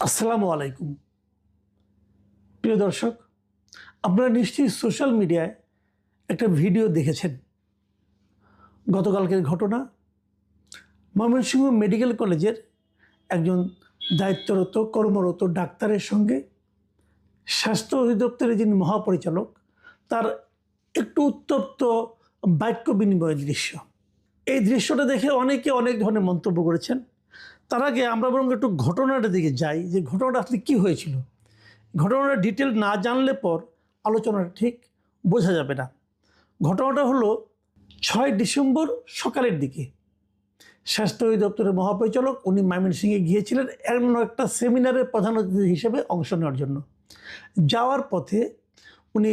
আসসালামু আলাইকুম প্রিয় দর্শক, আপনারা নিশ্চয়ই সোশ্যাল মিডিয়ায় একটা ভিডিও দেখেছেন। গতকালকের ঘটনা, ময়মনসিংহ মেডিকেল কলেজের একজন দায়িত্বরত কর্মরত ডাক্তারের সঙ্গে স্বাস্থ্য অধিদপ্তরের যিনি মহাপরিচালক তার একটু উত্তপ্ত বাক্য বিনিময়ের দৃশ্য। এই দৃশ্যটা দেখে অনেকে অনেক ধরনের মন্তব্য করেছেন। তার আগে আমরা বরং একটু ঘটনাটা দিকে যাই, যে ঘটনাটা আসলে কী হয়েছিল। ঘটনাটা ডিটেল না জানলে পর আলোচনাটা ঠিক বোঝা যাবে না। ঘটনাটা হলো 6 ডিসেম্বর সকালের দিকে স্বাস্থ্য অধিদপ্তরের মহাপরিচালক উনি ময়মনসিংহে গিয়েছিলেন এমন একটা সেমিনারের প্রধান অতিথি হিসেবে অংশ নেওয়ার জন্য। যাওয়ার পথে উনি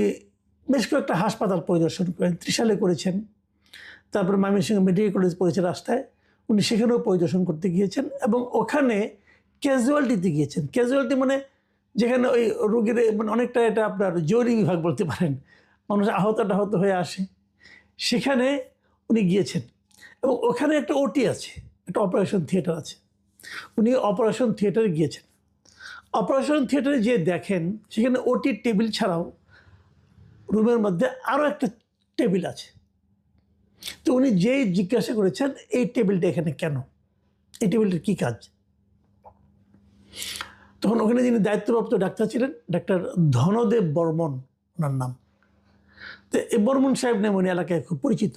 বেশ কয়েকটা হাসপাতাল পরিদর্শন করেন, ত্রিশালে করেছেন, তারপরে ময়মনসিংহ মেডিকেল কলেজ পড়েছে রাস্তায়, উনি সেখানেও পরিদর্শন করতে গিয়েছেন এবং ওখানে ক্যাজুয়ালিটিতে গিয়েছেন। ক্যাজুয়ালিটি মানে যেখানে ওই রোগীর মানে অনেকটা এটা আপনার জরুরি বিভাগ বলতে পারেন, মানুষ আহত হয়ে আসে, সেখানে উনি গিয়েছেন এবং ওখানে একটা ওটি আছে, একটা অপারেশন থিয়েটার আছে। উনি অপারেশন থিয়েটারে গিয়েছেন। অপারেশন থিয়েটারে যে দেখেন সেখানে ওটির টেবিল ছাড়াও রুমের মধ্যে আরও একটা টেবিল আছে। তো উনি যেই জিজ্ঞাসা করেছেন এই টেবিলটা এখানে কেন, এই টেবিলটার কী কাজ। তখন ওখানে যিনি দায়িত্বপ্রাপ্ত ডাক্তার ছিলেন, ডাক্তার ধনদেব বর্মন ওনার নাম। তো এই বর্মন সাহেব নাম উনি এলাকায় খুব পরিচিত।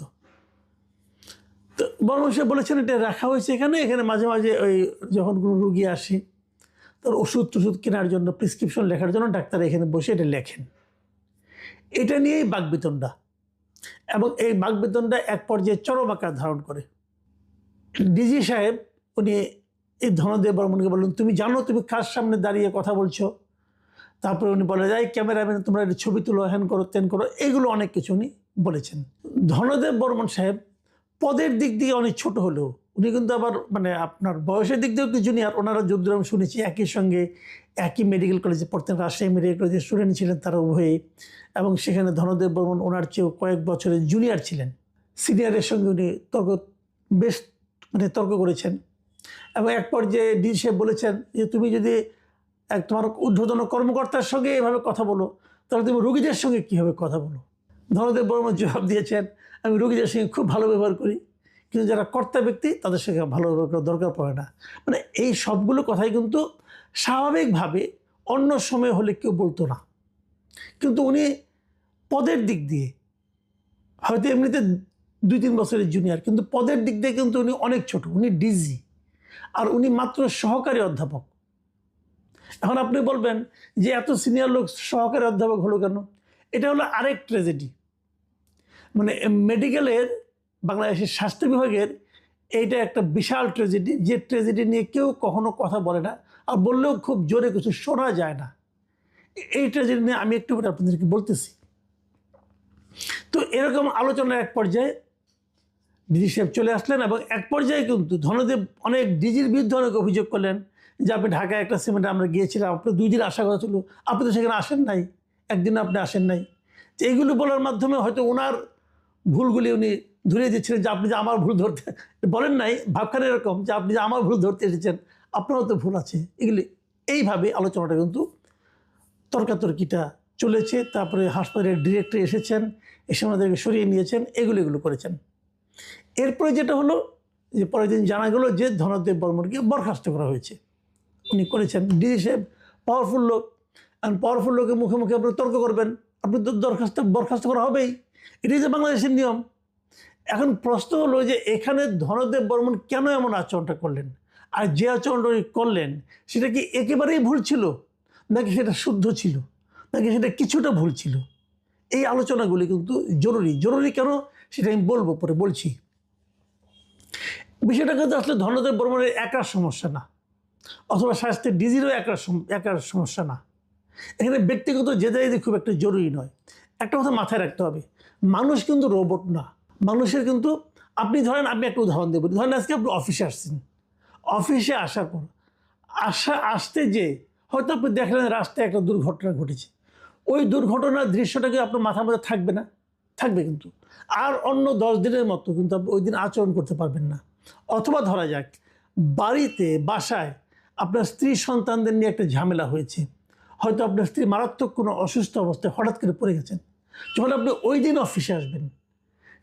তো বর্মন সাহেব বলেছেন এটা রাখা হয়েছে এখানে, এখানে মাঝে মাঝে ওই যখন কোনো রুগী আসে তার ওষুধ টষুধ কেনার জন্য, প্রেসক্রিপশন লেখার জন্য ডাক্তার এখানে বসে এটা লেখেন। এটা নিয়েই বাকবিতণ্ডা, এবং এই বাকবিতণ্ডা এক পর্যায়ে চরম আকার ধারণ করে। ডিজি সাহেব উনি এই ধনদেব বর্মনকে বললেন, তুমি জানো তুমি কার সামনে দাঁড়িয়ে কথা বলছো। তারপরে উনি বলে যাই ক্যামেরাম্যান তোমরা একটা ছবি তুলো, হ্যান করো তেন করো, এগুলো অনেক কিছু উনি বলেছেন। ধনদেব বর্মন সাহেব পদের দিক দিয়ে অনেক ছোট হলেও উনি কিন্তু আবার মানে আপনার বয়সের দিক দিয়েও একটু জুনিয়র। ওনারা যদ্দূর আমি শুনেছি একই সঙ্গে একই মেডিকেল কলেজে পড়তেন, রাজশাহী মেডিকেল কলেজের স্টুডেন্ট ছিলেন তারা উভয়ই, এবং সেখানে ধনদেব বর্মন ওনার চেয়েও কয়েক বছরের জুনিয়র ছিলেন। সিনিয়রের সঙ্গে উনি বেশ তর্ক করেছেন এবং এক পর্যায়ে ডিজি সাহেব বলেছেন যে তুমি যদি তোমার ঊর্ধ্বতন কর্মকর্তার সঙ্গে এভাবে কথা বলো তাহলে তুমি রোগীদের সঙ্গে কীভাবে কথা বলো। ধনদেব বর্মন জবাব দিয়েছেন, আমি রোগীদের সঙ্গে খুব ভালো ব্যবহার করি, কিন্তু যারা কর্তা ব্যক্তি তাদের সঙ্গে ভালো ব্যবহার করার দরকার পড়ে না। মানে এই সবগুলো কথাই কিন্তু স্বাভাবিকভাবে অন্য সময় হলে কেউ বলতো না, কিন্তু উনি পদের দিক দিয়ে হয়তো এমনিতে 2-3 বছরের জুনিয়র, কিন্তু পদের দিক দিয়ে কিন্তু উনি অনেক ছোট, উনি ডিজি, আর উনি মাত্র সহকারী অধ্যাপক। এখন আপনি বলবেন যে এত সিনিয়র লোক সহকারী অধ্যাপক হলো কেন। এটা হলো আরেক ট্র্যাজেডি, মানে মেডিকেলের বাংলাদেশের স্বাস্থ্য বিভাগের এইটা একটা বিশাল ট্র্যাজেডি, যে ট্র্যাজেডি নিয়ে কেউ কখনো কথা বলে না, আর বললেও খুব জোরে কিছু শোনা যায় না। এই ট্র্যাজেডি নিয়ে আমি একটু আপনাদেরকে বলতেছি। তো এরকম আলোচনার এক পর্যায়ে ডিজি সাহেব চলে আসলেন এবং এক পর্যায়ে কিন্তু ধনদেব অনেক ডিজির বিরুদ্ধে অনেক অভিযোগ করলেন যে আপনি ঢাকায় একটা সেমিনারে আমরা গিয়েছিলাম, আপনার 2 দিন আসার কথা ছিল, আপনি তো সেখানে আসেন নাই, একদিন আপনি আসেন নাই। তো এইগুলো বলার মাধ্যমে হয়তো ওনার ভুলগুলি উনি ধরিয়ে দিচ্ছিলেন যে আপনি যে আমার ভুল ধরতে বলেন নাই, ভাবখানে এরকম যে আপনি যে আমার ভুল ধরতে এসেছেন, আপনারও তো ভুল আছে। এগুলি এইভাবে আলোচনাটা কিন্তু তর্কাতর্কিটা চলেছে। তারপরে হাসপাতালের ডিরেক্টর এসেছেন, এসে ওনাদেরকে সরিয়ে নিয়েছেন, এগুলো করেছেন। এরপরে যেটা হলো যে পরের দিন জানা গেল যে ধনদেব বর্মনকে বরখাস্ত করা হয়েছে। উনি করেছেন, ডিজি সাহেব পাওয়ারফুল লোক, আর পাওয়ারফুল লোকের মুখে মুখে আপনি তর্ক করবেন, আপনি তো বরখাস্ত করা হবেই, এটাই যে বাংলাদেশের নিয়ম। এখন প্রশ্ন হলো যে এখানে ধনদেব বর্মন কেন এমন আচরণটা করলেন, আর যে আচরণটা করলেন সেটা কি একেবারেই ভুল ছিল, নাকি সেটা শুদ্ধ ছিল, নাকি সেটা কিছুটা ভুল ছিল। এই আলোচনাগুলি কিন্তু জরুরি কেন সেটা আমি বলবো, পরে বলছি। বিষয়টা কিন্তু আসলে ধনদেব বর্মনের একার সমস্যা না, অথবা স্বাস্থ্যের ডিজিরও একার সমস্যা না। এখানে ব্যক্তিগত জেদাজেদি খুব একটা জরুরি নয়। একটা কথা মাথায় রাখতে হবে, মানুষ কিন্তু রোবট না। মানুষের কিন্তু আপনি ধরেন, আমি একটা উদাহরণ দেব, ধরেন আজকে আপনি অফিসে আসছেন, অফিসে আসার পর আসতে যে হয়তো আপনি দেখলেন রাস্তায় একটা দুর্ঘটনা ঘটেছে, ওই দুর্ঘটনার দৃশ্যটাকে আপনার মাথার মধ্যে থাকবে না, থাকবে কিন্তু, আর অন্য 10 দিনের মতো কিন্তু আপনি ওই দিন আচরণ করতে পারবেন না। অথবা ধরা যাক বাসায় আপনার স্ত্রী সন্তানদের নিয়ে একটা ঝামেলা হয়েছে, হয়তো আপনার স্ত্রী মারাত্মক কোনো অসুস্থ অবস্থায় হঠাৎ করে পড়ে গেছেন, যখন আপনি ওই দিন অফিসে আসবেন,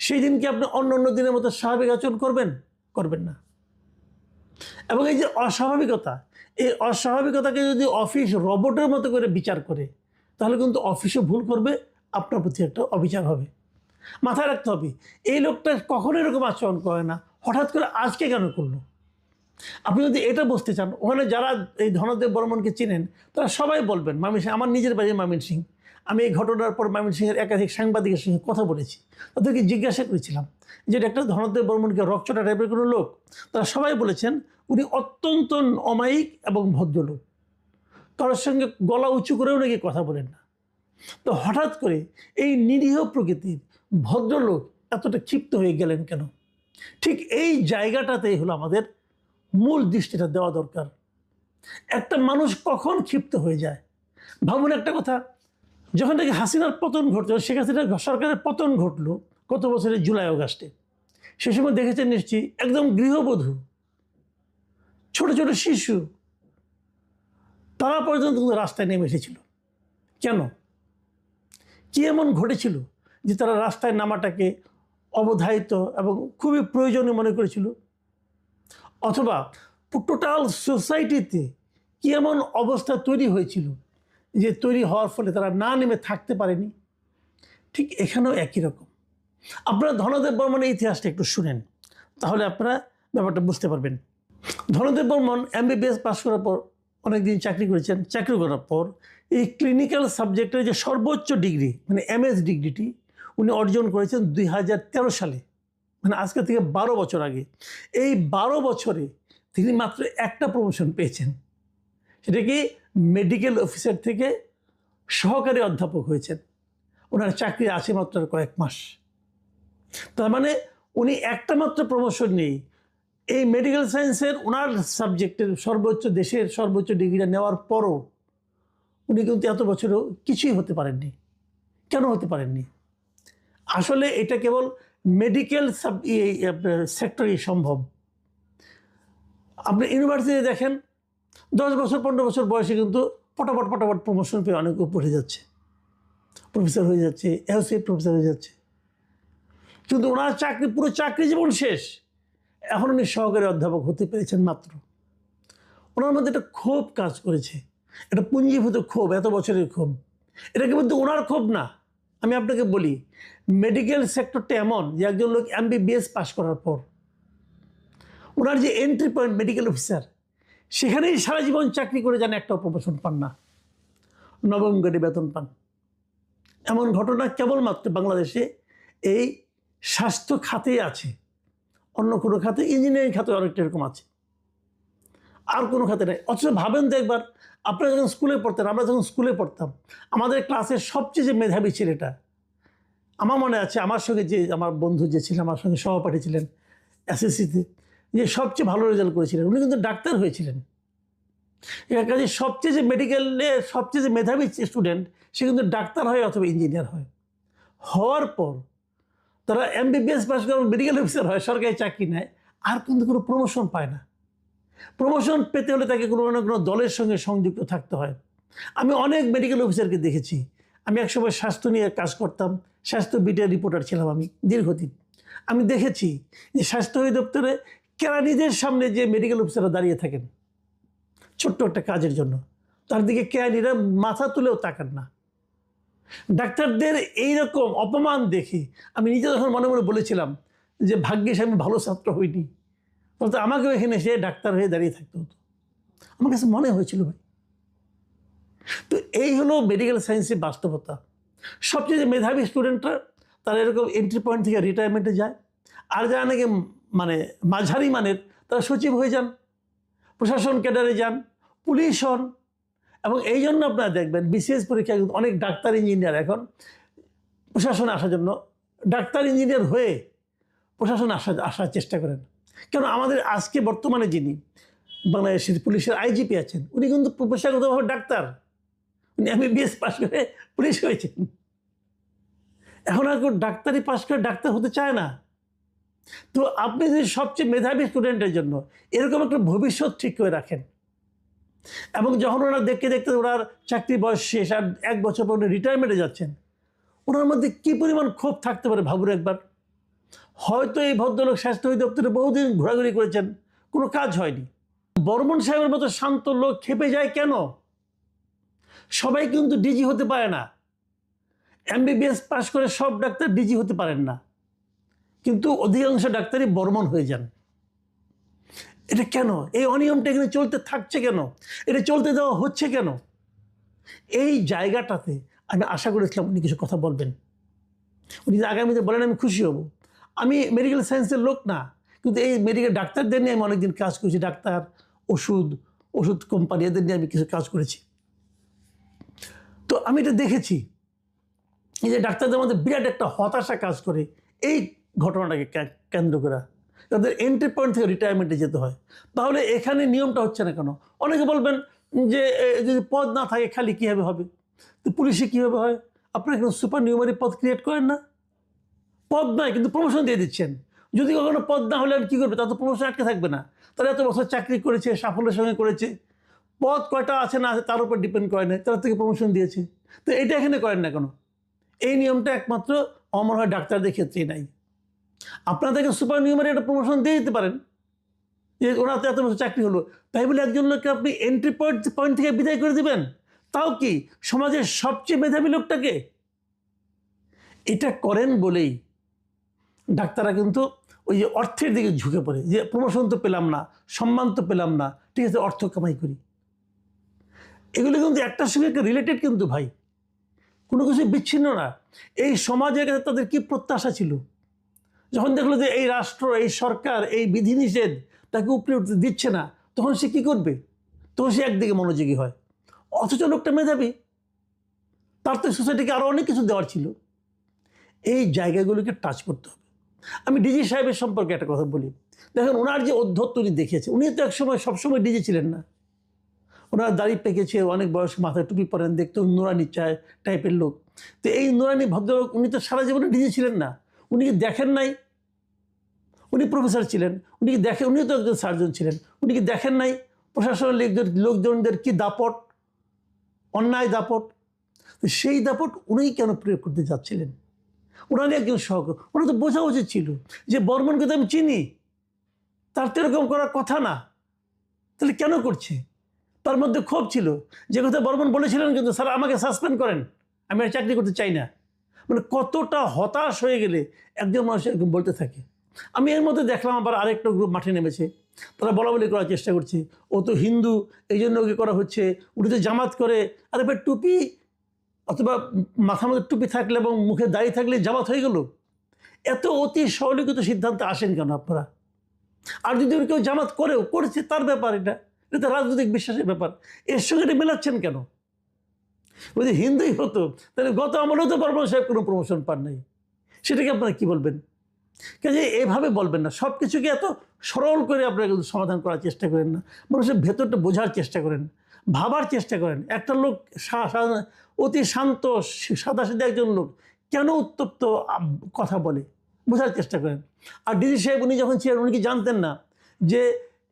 সেই দিন কি আপনি অন্য অন্য দিনের মতো স্বাভাবিক আচরণ করবেন? করবেন না। এবং এই যে অস্বাভাবিকতা, এই অস্বাভাবিকতাকে যদি অফিস রোবটের মতো করে বিচার করে, তাহলে কিন্তু অফিসও ভুল করবে, আপনার প্রতি একটা অবিচার হবে। মাথায় রাখতে হবে, এই লোকটা কখনো এরকম আচরণ করে না, হঠাৎ করে আজকে কেন করলো? আপনি যদি এটা বুঝতে চান, ওখানে যারা এই ধনদেব বর্মনকে চিনেন তারা সবাই বলবেন, ময়মনসিংহ, আমার নিজের বাড়ি ময়মনসিংহ, আমি এই ঘটনার পর ময়মনসিংহের একাধিক সাংবাদিকের সঙ্গে কথা বলেছি, তাদেরকে জিজ্ঞাসা করেছিলাম যে একটা ধনদেব বর্মনকে রকচটা টাইপের কোনো লোক? তারা সবাই বলেছেন উনি অত্যন্ত অমায়িক এবং ভদ্রলোক, কারোর সঙ্গে গলা উঁচু করেও নাকি কথা বলেন না। তো হঠাৎ করে এই নিরীহ প্রকৃতির ভদ্রলোক এতটা ক্ষিপ্ত হয়ে গেলেন কেন? ঠিক এই জায়গাটাতেই হলো আমাদের মূল দৃষ্টিটা দেওয়া দরকার। একটা মানুষ কখন ক্ষিপ্ত হয়ে যায়? ভাবুন একটা কথা, যখন থেকে হাসিনার পতন ঘটল, শেখ হাসিনার সরকারের পতন ঘটলো গত বছরের জুলাই আগস্টে, সে সময় দেখেছেন নিশ্চয়ই একদম গৃহবধূ, ছোট ছোট শিশু, তারা পর্যন্ত কিন্তু রাস্তায় নেমে এসেছিল। কেন? কি এমন ঘটেছিল যে তারা রাস্তায় নামাটাকে অবধারিত এবং খুবই প্রয়োজনীয় মনে করেছিল? অথবা টোটাল সোসাইটিতে কি এমন অবস্থা তৈরি হয়েছিল যে তৈরি হওয়ার ফলে তারা না নেমে থাকতে পারেনি? ঠিক এখানেও একই রকম। আপনারা ধনদেব বর্মনের ইতিহাসটা একটু শুনেন, তাহলে আপনারা ব্যাপারটা বুঝতে পারবেন। ধনদেব বর্মন MBBS পাস করার পর অনেকদিন চাকরি করেছেন। চাকরি করার পর এই ক্লিনিক্যাল সাবজেক্টের যে সর্বোচ্চ ডিগ্রি মানে MS ডিগ্রিটি উনি অর্জন করেছেন 2013 সালে, মানে আজকে থেকে 12 বছর আগে। এই 12 বছরে তিনি মাত্র একটা প্রমোশন পেয়েছেন, সেটা কি মেডিকেল অফিসার থেকে সহকারী অধ্যাপক হয়েছেন। ওনার চাকরি আছে মাত্র কয়েক মাস। তার মানে উনি একটা মাত্র প্রমোশন নেই, এই মেডিকেল সায়েন্সের ওনার সাবজেক্টের সর্বোচ্চ, দেশের সর্বোচ্চ ডিগ্রিটা নেওয়ার পরও উনি কিন্তু এত বছরও কিছুই হতে পারেননি। কেন হতে পারেননি? আসলে এটা কেবল মেডিকেল সেক্টরেই সম্ভব। আপনি ইউনিভার্সিটি দেখেন, 10 বছর 15 বছর বয়সে কিন্তু পটাপট প্রমোশন পেয়ে অনেক উপরে যাচ্ছে, প্রফেসর হয়ে যাচ্ছে, অ্যাসোসিয়েট প্রফেসর হয়ে যাচ্ছে। কিন্তু ওনার চাকরি, পুরো চাকরি জীবন শেষ, এখন উনি সহকারী অধ্যাপক হতে পেরেছেন মাত্র। ওনার মধ্যে একটা ক্ষোভ কাজ করেছে, একটা পুঞ্জীভূত ক্ষোভ, এত বছরের ক্ষোভ। এটা কিন্তু ওনার ক্ষোভ না। আমি আপনাকে বলি, মেডিকেল সেক্টরটা এমন যে একজন লোক MBBS পাস করার পর ওনার যে এন্ট্রি পয়েন্ট মেডিকেল অফিসার, সেখানেই সারা জীবন চাকরি করে যান, একটাও প্রমোশন পান না, নবম গ্রেডে বেতন পান। এমন ঘটনা কেবলমাত্র বাংলাদেশে এই স্বাস্থ্য খাতেই আছে, অন্য কোনো খাতে, ইঞ্জিনিয়ারিং খাতে অনেকটা এরকম আছে, আর কোনো খাতে নেই। অথচ ভাবেন তো একবার, আপনারা যখন স্কুলে পড়তেন, আমরা যখন স্কুলে পড়তাম, আমাদের ক্লাসের সবচেয়ে যে মেধাবী ছেলেটা, আমার মনে আছে, আমার সঙ্গে যে আমার বন্ধু যে ছিলেন, আমার সঙ্গে সহপাঠী ছিলেন SSCতে, যে সবচেয়ে ভালো রেজাল্ট করেছিলেন, উনি কিন্তু ডাক্তার হয়েছিলেন। এর কাজে সবচেয়ে যে মেডিকেলে সবচেয়ে যে মেধাবী স্টুডেন্ট, সে কিন্তু ডাক্তার হয় অথবা ইঞ্জিনিয়ার হয়। হওয়ার পর তারা MBBS পাস করে মেডিকেল অফিসার হয়, সরকারি চাকরি নেয়, আর কিন্তু কোনো প্রমোশন পায় না। প্রমোশন পেতে হলে তাকে কোনো না কোনো দলের সঙ্গে সংযুক্ত থাকতে হয়। আমি অনেক মেডিকেল অফিসারকে দেখেছি। আমি একসময় স্বাস্থ্য নিয়ে কাজ করতাম, স্বাস্থ্য বিটের রিপোর্টার ছিলাম আমি দীর্ঘদিন। আমি দেখেছি যে স্বাস্থ্য অধিদপ্তরে কেরানিদের সামনে যে মেডিকেল অফিসাররা দাঁড়িয়ে থাকেন ছোট্ট একটা কাজের জন্য, তার দিকে কেরানিরা মাথা তুলেও তাকান না। ডাক্তারদের এইরকম অপমান দেখি আমি নিজে যখন মনে মনে বলেছিলাম যে ভাগ্যিস আমি ভালো ছাত্র হইনি, বলতে আমাকেও এখানে সে ডাক্তার হয়ে দাঁড়িয়ে থাকতে হতো। আমার কাছে মনে হয়েছিল ভাই। তো এই হলো মেডিকেল সায়েন্সের বাস্তবতা। সবচেয়ে মেধাবী স্টুডেন্টরা তারা এরকম এন্ট্রি পয়েন্ট থেকে রিটায়ারমেন্টে যায়, আর যারা নাকি মানে মাঝারি মানের, তারা সচিব হয়ে যান, প্রশাসন ক্যাডারে যান, পুলিশ হন। এবং এই জন্য আপনারা দেখবেন BCS পরীক্ষায় অনেক ডাক্তার ইঞ্জিনিয়ার এখন প্রশাসনে আসার জন্য, ডাক্তার ইঞ্জিনিয়ার হয়ে প্রশাসনে আসার চেষ্টা করেন। কেন? আমাদের আজকে বর্তমানে যিনি বাংলাদেশের পুলিশের IGP আছেন, উনি কিন্তু পেশাগতভাবে ডাক্তার, উনি MBBS পাস করে পুলিশ হয়েছেন। এখন আর কেউ ডাক্তারি পাস করে ডাক্তার হতে চায় না। তো আপনি যদি সবচেয়ে মেধাবী স্টুডেন্টের জন্য এরকম একটা ভবিষ্যৎ ঠিক করে রাখেন, এবং যখন ওনারা দেখতে দেখতে ওনার চাকরি বয়স শেষ আর 1 বছর পর রিটায়ারমেন্টে যাচ্ছেন, ওনার মধ্যে কী পরিমাণ ক্ষোভ থাকতে পারে ভাবুন একবার। হয়তো এই ভদ্রলোক স্বাস্থ্য অধিদপ্তরে বহুদিন ঘোরাঘুরি করেছেন, কোনো কাজ হয়নি। বর্মন সাহেবের মতো শান্ত লোক ক্ষেপে যায় কেন? সবাই কিন্তু ডিজি হতে পারে না। MBBS পাস করে সব ডাক্তার ডিজি হতে পারেন না, কিন্তু অধিকাংশ ডাক্তারই বর্মন হয়ে যান। এটা কেন? এই অনিয়মটা এখানে চলতে থাকছে কেন? এটা চলতে দেওয়া হচ্ছে কেন? এই জায়গাটাতে আমি আশা করেছিলাম উনি কিছু কথা বলবেন। উনি যদি আগামীতে বলেন আমি খুশি হব। আমি মেডিকেল সায়েন্সের লোক না, কিন্তু এই মেডিকেল ডাক্তারদের নিয়ে আমি অনেকদিন কাজ করেছি। ডাক্তার, ওষুধ কোম্পানি, এদের নিয়ে আমি কিছু কাজ করেছি। তো আমি এটা দেখেছি, এই যে ডাক্তারদের মধ্যে বিরাট একটা হতাশা কাজ করে এই ঘটনাটাকে কেন্দ্র করে। তাদের এন্ট্রি পয়েন্ট থেকে রিটায়ারমেন্টে যেতে হয়। তাহলে এখানে নিয়মটা হচ্ছে না কেন? অনেকে বলবেন যে যদি পদ না থাকে খালি কীভাবে হবে? তো পুলিশে কীভাবে হয়? আপনারা কিন্তু সুপার নিউমারি পদ ক্রিয়েট করেন না? পদ নয়, কিন্তু প্রমোশন দিয়ে দিচ্ছেন। যদি কখনো পদ না হলে আর কী করবে? তা তো প্রমোশন আটকে থাকবে না। তারা এত বছর চাকরি করেছে, সাফল্যের সঙ্গে করেছে, পদ কয়টা আছে না আছে তার উপর ডিপেন্ড করে না, তারা থেকে প্রমোশন দিয়েছে। তো এটা এখানে করেন না কেন? এই নিয়মটা একমাত্র আমার হয় ডাক্তারদের ক্ষেত্রেই নাই। আপনাদেরকে সুপার নিউমারি একটা প্রমোশন দিয়ে দিতে পারেন, যে ওরা তো এত বছর চাকরি হলো, তাই বলে একজন লোককে আপনি এন্ট্রি পয়েন্ট থেকে বিদায় করে দিবেন? তাও কি সমাজের সবচেয়ে মেধাবী লোকটাকে? এটা করেন বলেই ডাক্তাররা কিন্তু ওই যে অর্থের দিকে ঝুঁকে পড়ে, যে প্রমোশন তো পেলাম না, সম্মান তো পেলাম না, ঠিক আছে অর্থ কামাই করি। এগুলো কিন্তু একটার সঙ্গে একটা রিলেটেড কিন্তু ভাই, কোনো কিছু বিচ্ছিন্ন না। এই সমাজের কাছে তাদের কি প্রত্যাশা ছিল? যখন দেখলো যে এই রাষ্ট্র, এই সরকার, এই বিধিনিষেধ তাকে উপরে উঠতে দিচ্ছে না, তখন সে কি করবে? তখন সে একদিকে মনোযোগী হয়। অথচ লোকটা মেধাবী, তার তো সোসাইটিকে আরও অনেক কিছু দেওয়ার ছিল। এই জায়গাগুলোকে টাচ করতে হবে। আমি ডিজি সাহেবের সম্পর্কে একটা কথা বলি। দেখেন, ওনার যে অধ্যত্ত উনি দেখিয়েছে, উনি তো একসময় সবসময় ডিজি ছিলেন না। ওনার দাড়ি পেকেছে, অনেক বয়স, মাথায় টুপি পরেন, দেখতে নুরানি টাইপের লোক। তো এই নুরানি ভদ্রলোক উনি তো সারা জীবনে ডিজি ছিলেন না। উনি কি দেখেন নাই? উনি প্রফেসর ছিলেন। উনি কি দেখেন? উনিও তো একজন সার্জন ছিলেন। উনি কি দেখেন নাই প্রশাসনের লোকজনদের কি দাপট, অন্যায় দাপট? সেই দাপট উনি কেন প্রয়োগ করতে যাচ্ছিলেন? ওনারই একজন সহকর্মী, ওনার তো বোঝা উচিত ছিল যে বর্মনকে তো আমি চিনি, তার তো এরকম করার কথা না, তাহলে কেন করছে? তার মধ্যে ক্ষোভ ছিল, যে কথা বর্মন বলেছিলেন, কিন্তু স্যার আমাকে সাসপেন্ড করেন, আমি আর চাকরি করতে চাই না। মানে কতটা হতাশ হয়ে গেলে একজন মানুষ এরকম বলতে থাকে। আমি এর মধ্যে দেখলাম আবার আরেকটা গ্রুপ মাঠে নেমেছে, তারা বলাবলি করার চেষ্টা করছে, ও তো হিন্দু এই জন্য ওকে করা হচ্ছে, উনি তো জামাত করে। আরে ভাই, টুপি অথবা মাথার মধ্যে টুপি থাকলে এবং মুখে দাড়ি থাকলে জামাত হয়ে গেল? এত অতি সরলীকৃত সিদ্ধান্তে আসেন কেন আপনারা? আর যদি কেউ জামাত করেছে তার ব্যাপার, এটা রাজনৈতিক বিশ্বাসের ব্যাপার, এর সঙ্গে এটা মেলাচ্ছেন কেন? যদি হিন্দুই হতো তাহলে গত আমলেও তো বর্মন সাহেব কোনো প্রমোশন পান নাই, সেটাকে আপনারা কী বলবেন? কাজে এভাবে বলবেন না। সব কিছুকে এত সরল করে আপনারা কিন্তু সমাধান করার চেষ্টা করেন না। মানুষের ভেতরটা বোঝার চেষ্টা করেন, ভাবার চেষ্টা করেন। একটা লোক অতি শান্ত সাদাসিধে একজন লোক কেন উত্তপ্ত কথা বলে, বোঝার চেষ্টা করেন। আর ডিজি সাহেব উনি যখন ছিলেন, উনি কি জানতেন না যে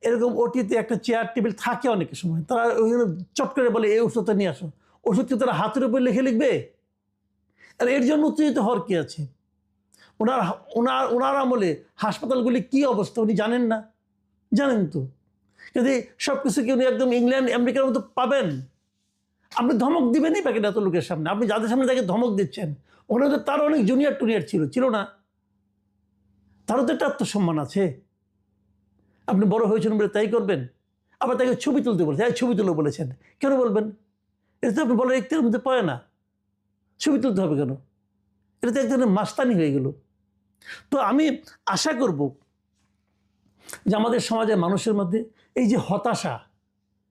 এরকম ওটিতে একটা চেয়ার টেবিল থাকে অনেক সময়, তারা ওইখানে চট করে বলে এই ওষুধটা নিয়ে আসো, ওষুধকে তারা হাতের উপর লিখবে? আর এর জন্য উত্তেজিত হওয়ার কী আছে? ওনার আমলে হাসপাতালগুলি কী অবস্থা উনি জানেন না? জানেন তো। কিন্তু সব কিছু কি উনি একদম ইংল্যান্ড আমেরিকার মতো পাবেন? আপনি ধমক দিবেনই বাকি এত লোকের সামনে। আপনি যাদের সামনে তাকে ধমক দিচ্ছেন, ওখানে তো তার অনেক জুনিয়র টুনিয়র ছিল না? তারও তো একটা আত্মসম্মান আছে। আপনি বড় হয়েছেন বলে তাই করবেন? আবার তাকে ছবি তুলতে বলেছেন, ছবি তুলে বলেছেন, কেন বলবেন? এটা তো আপনি বলার একটির মধ্যে পড়ে না। ছবি তুলতে হবে কেন? এটা তো এক ধরনের মাস্তানি হয়ে গেল। তো আমি আশা করব যে আমাদের সমাজের মানুষের মধ্যে এই যে হতাশা,